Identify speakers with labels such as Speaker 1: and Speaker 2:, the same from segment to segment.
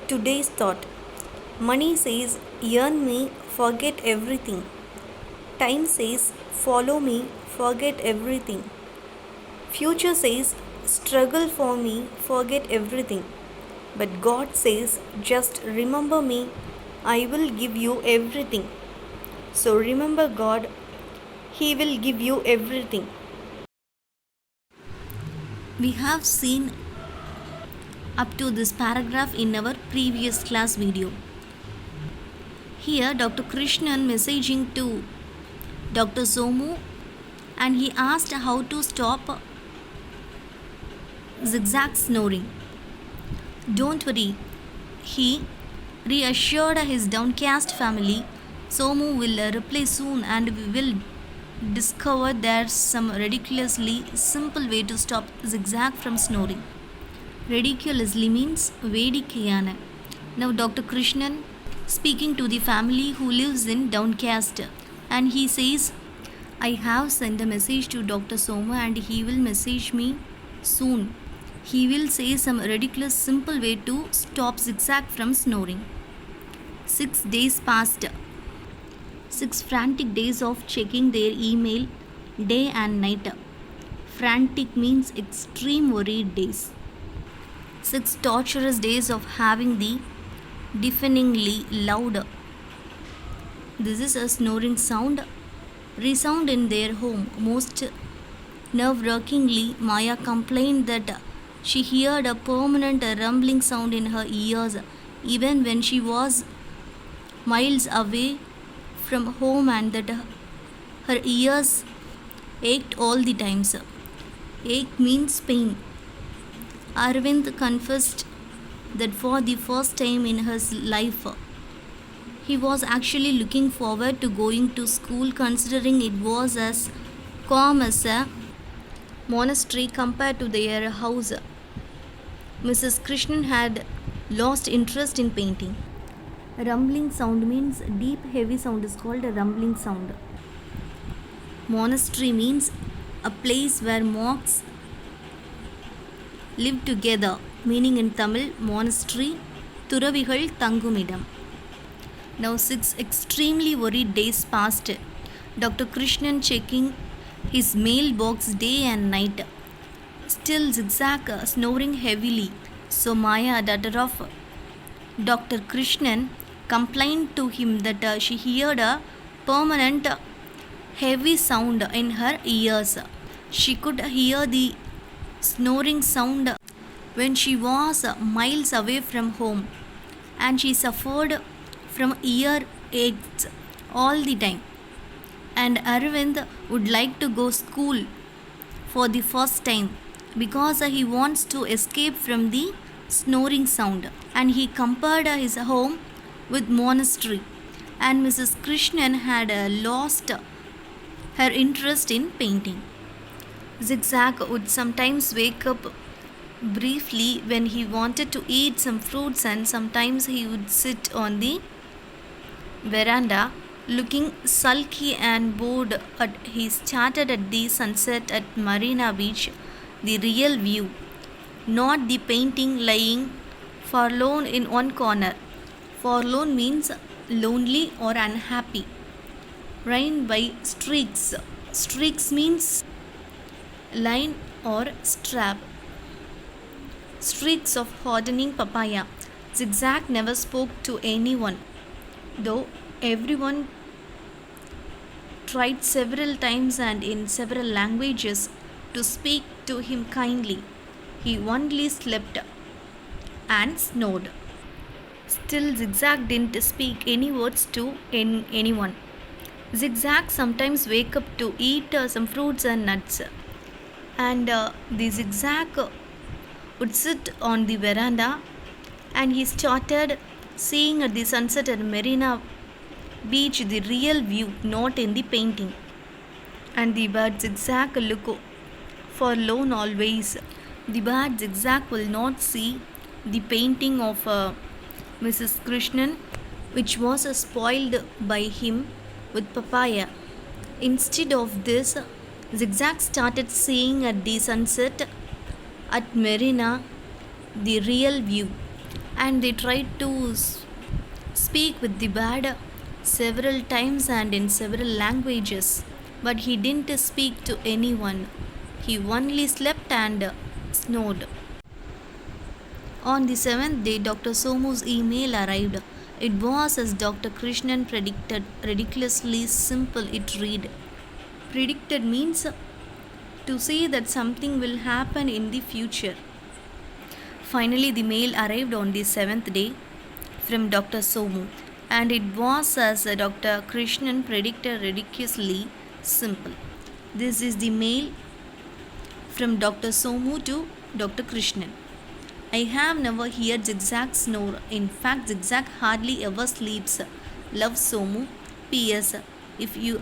Speaker 1: Today's thought: money says, earn me, forget everything. Time says, follow me, forget everything. Future says, struggle for me, forget everything. But God says, just remember me, I will give you everything. So remember God, He will give you everything.
Speaker 2: We have seen up to this paragraph in our previous class video. Here Dr. Krishnan messaging to Dr. Somu, and he asked how to stop zigzag snoring. Don't worry, he reassured his downcast family. Somu will reply soon and we will discover there's some ridiculously simple way to stop zigzag from snoring. Ridiculously means vedikayana. Now Dr. Krishnan speaking to the family who lives in Downcast, and he says, I have sent a message to Dr. Soma and he will message me soon. He will say some ridiculous simple way to stop zigzag from snoring. 6 days passed. 6 frantic days of checking their email day and night. Frantic means extreme worried days. 6 torturous days of having the deafeningly loud, this is a snoring sound, resound in their home. Most nerve-wrackingly, Maya complained that she heard a permanent rumbling sound in her ears even when she was miles away from home, and that her ears ached all the times. Ache means pain. Arvind confessed that for the first time in his life, he was actually looking forward to going to school, considering it was as calm as a monastery compared to their house. Mrs. Krishnan had lost interest in painting. Rumbling sound means deep heavy sound is called a rumbling sound. Monastery means a place where monks live together, meaning in Tamil monastery, Turavigal Tangumidam. Now 6 extremely worried days passed. Dr. Krishnan checking his mailbox day and night. Still zigzag snoring heavily. So Maya, daughter of Dr. Krishnan, complained to him that she heard a permanent heavy sound in her ears. She could hear the snoring sound when she was miles away from home, and she suffered from ear aches all the time. And Arvind would like to go school for the first time because he wants to escape from the snoring sound, and he compared his home with monastery. And Mrs. Krishnan had lost her interest in painting. Zigzag would sometimes wake up briefly when he wanted to eat some fruits, and sometimes he would sit on the veranda looking sulky and bored. He started at the sunset at Marina Beach, the real view, not the painting lying forlorn in one corner. Forlorn means lonely or unhappy. Rain by streaks. Streaks means line or strap. Streaks of hardening papaya. Zigzag never spoke to anyone, though everyone tried several times and in several languages to speak to him kindly. He only slept and snored. Still, Zigzag didn't speak any words to anyone. Zigzag sometimes wake up to eat some fruits and nuts, and the Zigzag would sit on the veranda, and he started seeing at the sunset at Marina Beach the real view, not in the painting. And the bird Zigzag look forlorn always. The bird Zigzag will not see the painting of Mrs. Krishnan, which was spoiled by him with papaya. Instead of this, Zigzag started seeing at the sunset at Marina the real view, and they tried to speak with the bird several times and in several languages, but he didn't speak to anyone. He only slept and snored. On the seventh day, Dr. Somu's email arrived. It was, as Dr. Krishnan predicted, ridiculously simple. It read, predicted means to say that something will happen in the future. Finally, the mail arrived on the seventh day from Dr. Somu, and it was, as Dr. Krishnan predicted, ridiculously simple. This is the mail from Dr. Somu to Dr. Krishnan. I have never heard Zigzag snore. In fact, Zigzag hardly ever sleeps. Love, Somu. P.S. If you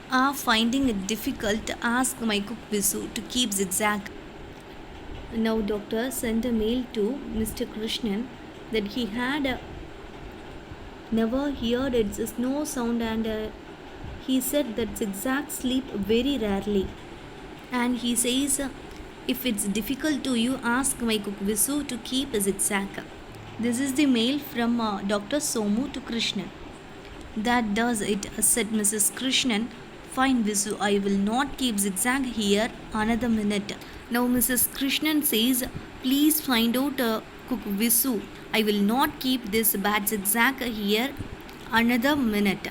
Speaker 2: are finding it difficult, ask my cook Visu to keep Zigzag. Now, doctor sent a mail to Mr. Krishnan that he had never heard its snow sound, and he said that Zigzag sleep very rarely. And he says, if it's difficult to you, ask my cook Visu to keep Zigzag. This is the mail from Dr. Somu to Krishnan. That does it, said Mrs. Krishnan. Fine, Visu, I will not keep Zigzag here another minute. Now Mrs. Krishnan says, please find out cook Visu. I will not keep this bad Zigzag here another minute.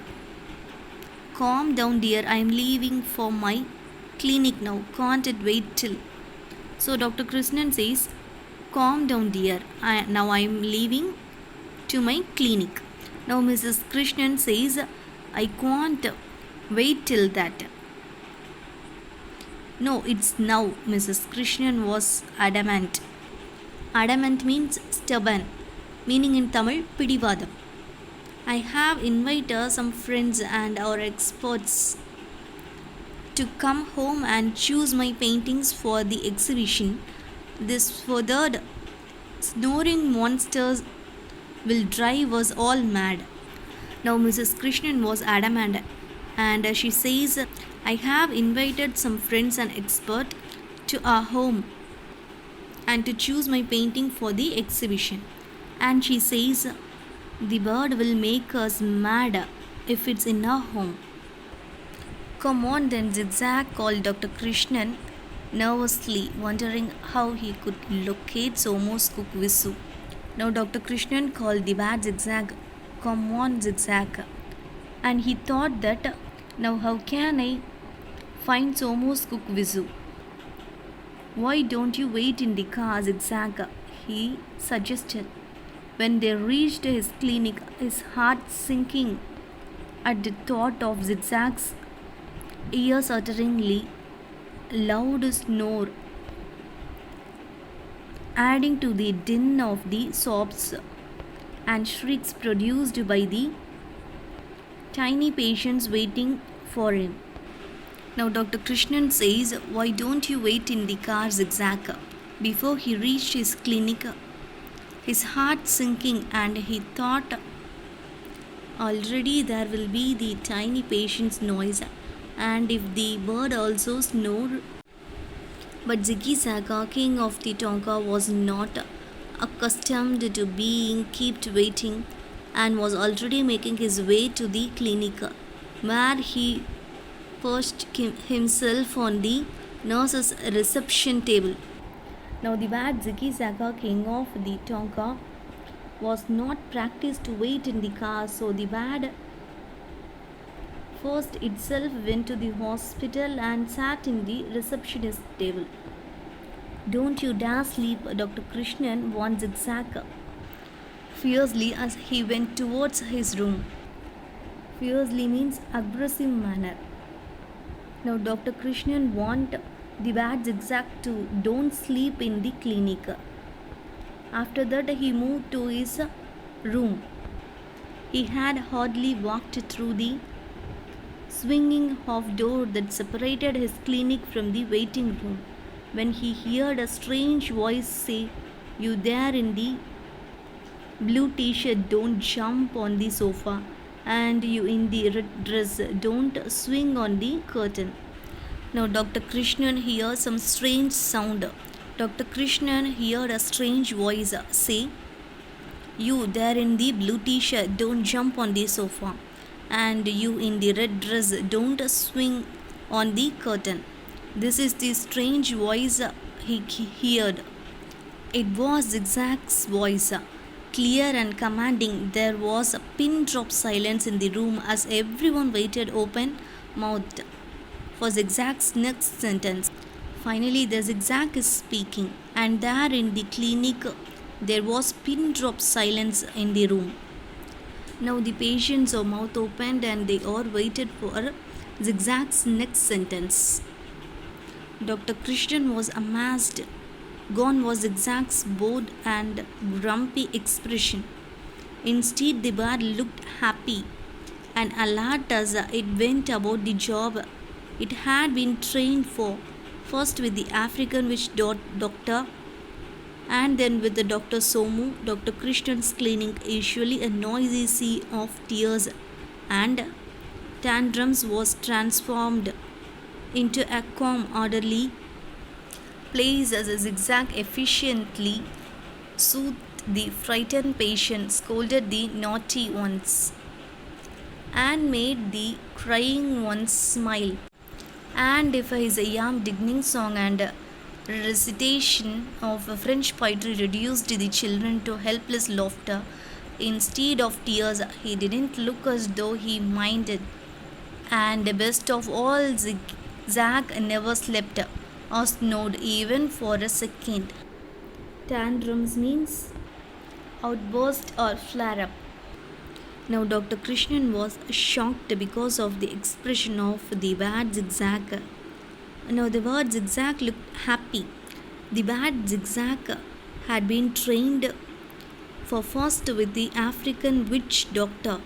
Speaker 2: Calm down, dear. I am leaving for my clinic now. Can't it wait till? So Dr. Krishnan says, calm down, dear. Now I am leaving to my clinic. Now Mrs. Krishnan says, I can't wait till that. No, it's now. Mrs. Krishnan was adamant. Adamant means stubborn, meaning in Tamil, pidivadam. I have invited some friends and our experts to come home and choose my paintings for the exhibition. This furthered, snoring monsters will drive us all mad. Now Mrs. Krishnan was adamant, and she says, I have invited some friends and experts to our home and to choose my painting for the exhibition. And she says, the bird will make us mad if it's in our home. Come on then, Zigzag, called Dr. Krishnan nervously, wondering how he could locate Somu's cook Visu. Now Dr. Krishnan called the bad Zigzag. Come on, Zigzag. And he thought that, now how can I find Somu's cook Visu? Why don't you wait in the car, Zigzag? He suggested. When they reached his clinic, his heart sinking at the thought of Zigzag's ears utteringly loud snore, adding to the din of the sobs and shrieks produced by the tiny patients waiting for him. Now Dr. Krishnan says, why don't you wait in the car, Zigzag? Before he reached his clinic, his heart sinking, and he thought, already there will be the tiny patient's noise, and if the bird also snore. But Ziggy Zaga, king of the Tonka, was not accustomed to being kept waiting and was already making his way to the clinic, where he perched himself on the nurse's reception table. Now the bad Ziggy Zaga, king of the Tonka, was not practiced to wait in the car, so the bad first itself went to the hospital and sat in the receptionist table. Don't you dare sleep, Dr. Krishnan warned Zigzag fiercely as he went towards his room. Fiercely means aggressive manner. Now Dr. Krishnan warned the bad Zigzag to don't sleep in the clinic. After that he moved to his room. He had hardly walked through the swinging half door that separated his clinic from the waiting room when he heard a strange voice say, you there in the blue t-shirt, don't jump on the sofa, and you in the red dress, don't swing on the curtain. Now Dr. Krishnan hears some strange sound. Dr. Krishnan heard a strange voice say, You there in the blue t-shirt, don't jump on the sofa. And you in the red dress, don't swing on the curtain. This is the strange voice he heard. It was Zigzag's voice, clear and commanding. There was a pin drop silence in the room as everyone waited open mouthed for Zigzag's next sentence. Finally, the Zigzag is speaking, and there in the clinic there was pin drop silence in the room. Now the patients' mouth opened and they all waited for Zigzag's next sentence. Dr. Christian was amazed. Gone was Zigzag's bored and grumpy expression. Instead, the bird looked happy and alert as it went about the job it had been trained for, first with the African witch doctor and then with the Dr. Somu. Dr. Christian's clinic, usually a noisy sea of tears and tantrums, was transformed into a calm, orderly place as a Zigzag efficiently soothed the frightened patient, scolded the naughty ones, and made the crying ones smile. And if his yam digging song and recitation of French poetry reduced the children to helpless laughter instead of tears, he didn't look as though he minded. And best of all, Zag never slept or snored even for a second. Tantrums means outburst or flare up. Now, Dr. Krishnan was shocked because of the expression of the bad Zigzag. Now, the word Zigzag looked happy. The bad Zigzag had been trained for first with the African witch doctor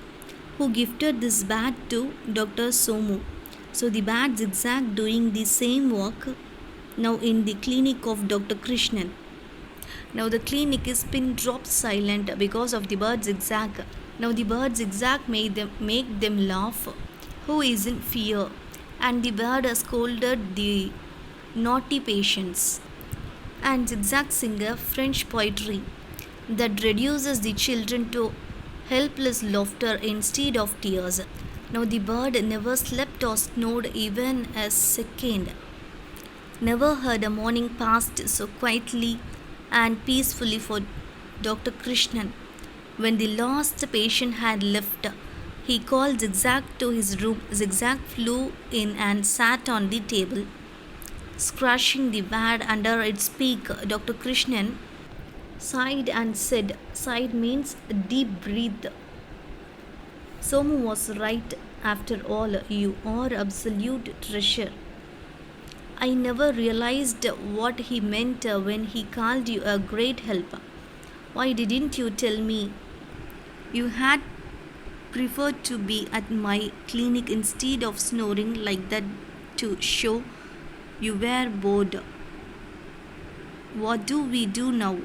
Speaker 2: who gifted this bat to Dr. Somu. So, the bad Zigzag doing the same work now in the clinic of Dr. Krishnan. Now, the clinic is pin drop silent because of the bird Zigzag. Now the bird Zigzag make them laugh, who is in fear, and the bird scolded the naughty patients. And Zigzag sing a French poetry that reduces the children to helpless laughter instead of tears. Now the bird never slept or snored even a second. Never heard a morning passed so quietly and peacefully for Dr. Krishnan. When the last patient had left, he called Zigzag to his room. Zigzag flew in and sat on the table, scratching the bed under its beak. Dr. Krishnan sighed and said, sighed means deep breathe. Somu was right after all. You are absolute treasure. I never realized what he meant when he called you a great help. Why didn't you tell me? You had preferred to be at my clinic instead of snoring like that to show you were bored. What do we do now?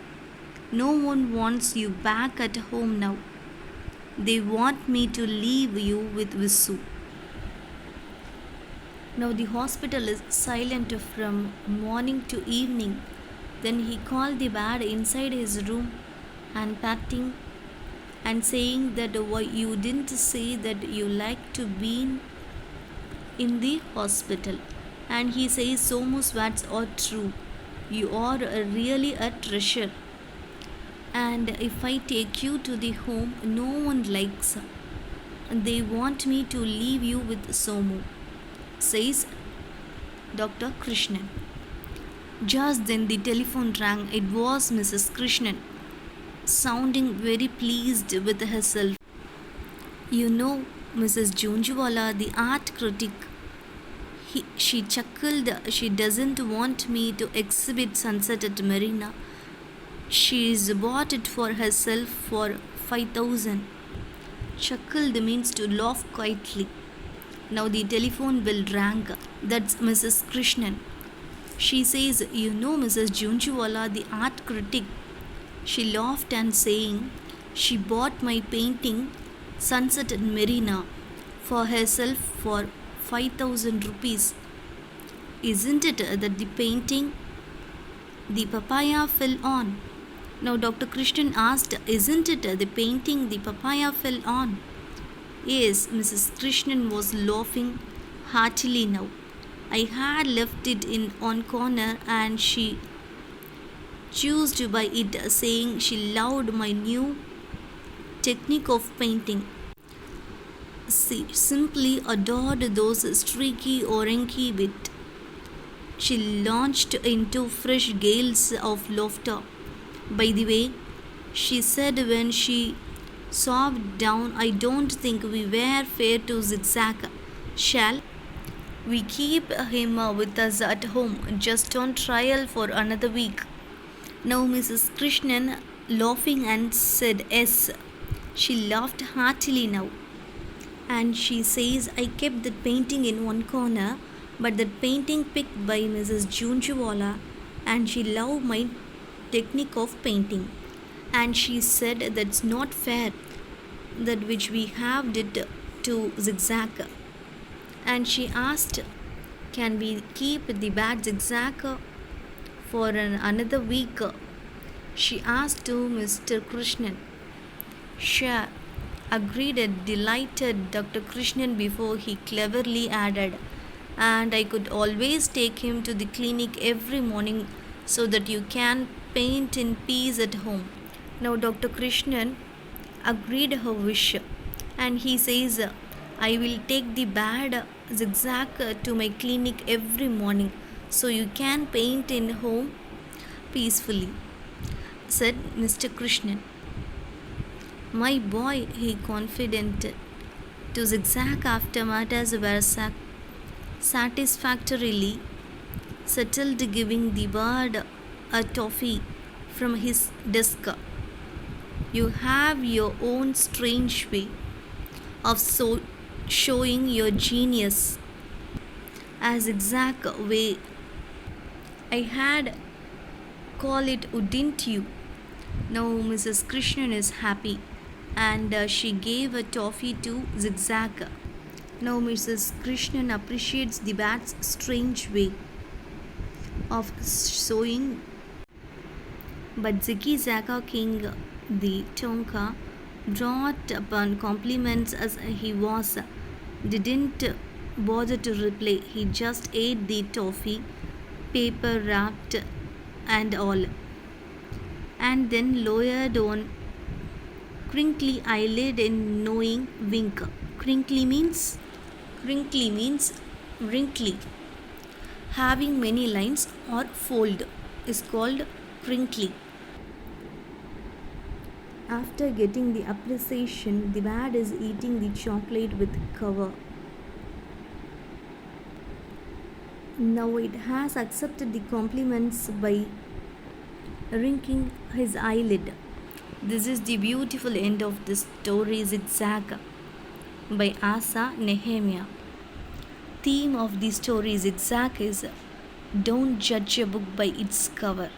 Speaker 2: No one wants you back at home now. They want me to leave you with Visu. Now the hospital is silent from morning to evening. Then he called the bed inside his room and patting and saying that why you didn't say that you like to be in the hospital. And he says Somu's words are true. You are really a treasure. And if I take you to the home, no one likes. They want me to leave you with Somu, says Dr. Krishnan. Just then the telephone rang. It was Mrs. Krishnan, sounding very pleased with herself. You know, Mrs. Junjuwala, the art critic, she chuckled. She doesn't want me to exhibit Sunset at Marina. She's bought it for herself for 5,000. Chuckled means to laugh quietly. Now the telephone bell rang. That's Mrs. Krishnan. She says, you know, Mrs. Junjuwala, the art critic. She laughed and saying, she bought my painting Sunset at Marina for herself for 5,000 rupees. Isn't it that the painting the papaya fell on? Now Dr. Krishnan asked, "Isn't it the painting the papaya fell on?" Yes, Mrs. Krishnan was laughing heartily now. "I had left it in one corner and she chose to buy it, saying she loved my new technique of painting. She simply adored those streaky orangey bits." She launched into fresh gales of laughter. "By the way," she said when she sobbed down, "I don't think we were fair to Zigzag. Shall we keep him with us at home, just on trial for another week?" Now Mrs. Krishnan laughing and said yes. She laughed heartily now. "And she says I kept that painting in one corner, but that painting picked by Mrs. Junjwala, and she loved my technique of painting. And she said that's not fair, that which we have did to Zigzag." And she asked, "Can we keep the bad Zigzag for another week?" She asked to Mr. Krishnan. "Sure," agreed a delighted Dr. Krishnan before he cleverly added, "and I could always take him to the clinic every morning so that you can paint in peace at home." Now Dr. Krishnan agreed her wish, and he says, "I will take the bad Zigzag to my clinic every morning so you can paint in home peacefully," said Mr. Krishnan. "My boy," he confided to Zigzag after matters were satisfactorily settled, giving the bird a toffee from his desk, "you have your own strange way of showing your genius." "A Zigzag way, I had call it, wouldn't you?" Now Mrs. Krishnan is happy, and she gave a toffee to Zigzag. Now Mrs. Krishnan appreciates the bat's strange way of sewing, but Ziggy Zaga King, the Tonka, brought upon compliments as he was, didn't bother to reply. He just ate the toffee, paper wrapped and all, and then lowered one crinkly eyelid in knowing wink. Crinkly means wrinkly. Having many lines or fold is called crinkly. After getting the appreciation, the bird is eating the chocolate with cover. Now it has accepted the compliments by wrinkling his eyelid. This is the beautiful end of the story Zigzag by Asa Nehemiah. Theme of the story Zigzag is, don't judge a book by its cover.